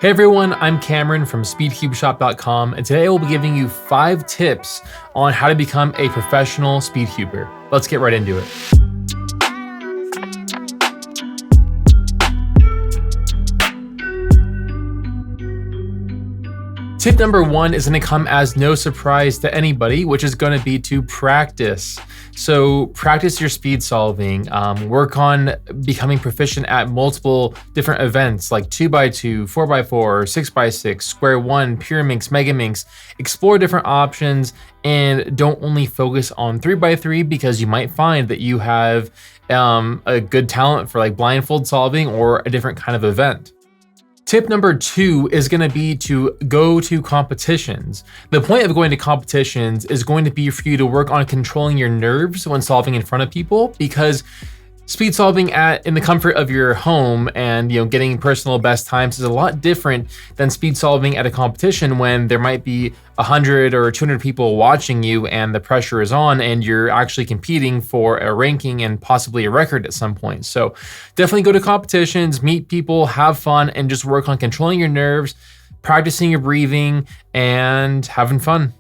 Hey everyone, I'm Cameron from SpeedCubeShop.com, and today I will be giving you 5 tips on how to become a professional speedcuber. Let's get right into it. Tip number 1 is going to come as no surprise to anybody, which is going to be to practice. So practice your speed solving, work on becoming proficient at multiple different events like 2x2, 4x4, 6x6, square one, pyraminx, megaminx. Explore different options and don't only focus on 3x3 because you might find that you have a good talent for like blindfold solving or a different kind of event. Tip number 2 is going to be to go to competitions. The point of going to competitions is going to be for you to work on controlling your nerves when solving in front of people, because speed solving in the comfort of your home and getting personal best times is a lot different than speed solving at a competition when there might be 100 or 200 people watching you and the pressure is on and you're actually competing for a ranking and possibly a record at some point. So definitely go to competitions, meet people, have fun, and just work on controlling your nerves, practicing your breathing, and having fun.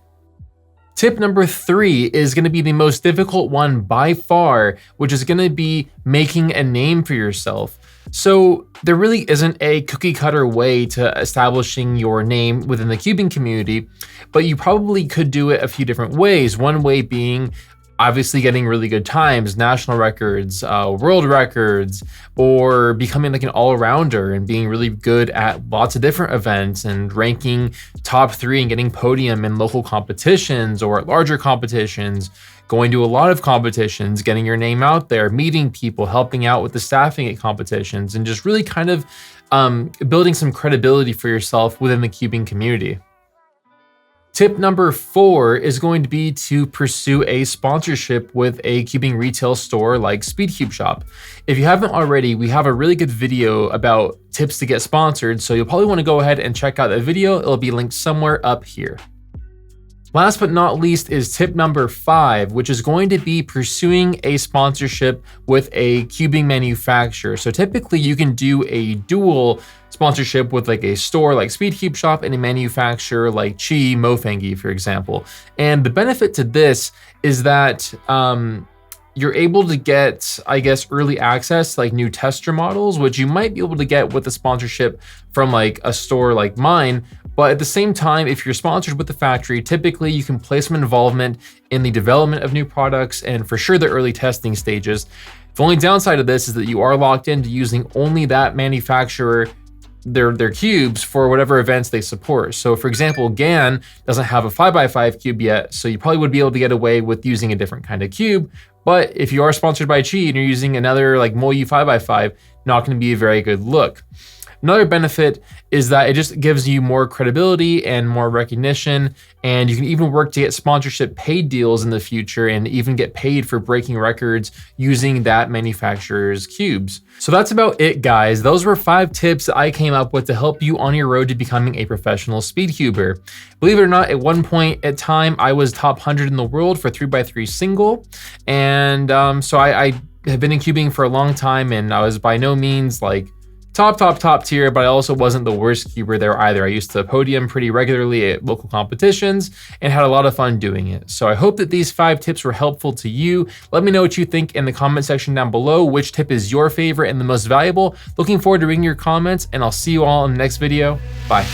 Tip number 3 is going to be the most difficult one by far, which is going to be making a name for yourself. So there really isn't a cookie cutter way to establishing your name within the cubing community, but you probably could do it a few different ways. One way being obviously getting really good times, national records, world records, or becoming like an all-rounder and being really good at lots of different events and ranking top 3 and getting podium in local competitions or at larger competitions, going to a lot of competitions, getting your name out there, meeting people, helping out with the staffing at competitions, and just really kind of building some credibility for yourself within the cubing community. Tip number 4 is going to be to pursue a sponsorship with a cubing retail store like SpeedCubeShop. If you haven't already, we have a really good video about tips to get sponsored, so you'll probably want to go ahead and check out that video. It'll be linked somewhere up here. Last but not least is tip number 5, which is going to be pursuing a sponsorship with a cubing manufacturer. So typically you can do a dual sponsorship with like a store like SpeedCubeShop and a manufacturer like Mofengi, for example. And the benefit to this is that you're able to get, I guess, early access, like new tester models, which you might be able to get with a sponsorship from like a store like mine. But at the same time, if you're sponsored with the factory, typically you can play some involvement in the development of new products and for sure the early testing stages. The only downside of this is that you are locked into using only that manufacturer, their cubes for whatever events they support. So for example, GAN doesn't have a 5x5 cube yet, so you probably would be able to get away with using a different kind of cube. But if you are sponsored by Qi and you're using another like Moyu 5x5, not going to be a very good look. Another benefit is that it just gives you more credibility and more recognition, and you can even work to get sponsorship paid deals in the future and even get paid for breaking records using that manufacturer's cubes. So that's about it, guys. Those were 5 tips that I came up with to help you on your road to becoming a professional speedcuber. Believe it or not, at one point in time, I was top 100 in the world for 3x3 single, and so I have been in cubing for a long time, and I was by no means like top tier, but I also wasn't the worst cuber there either. I used to podium pretty regularly at local competitions and had a lot of fun doing it. So I hope that these 5 tips were helpful to you. Let me know what you think in the comment section down below. Which tip is your favorite and the most valuable? Looking forward to reading your comments, and I'll see you all in the next video. Bye.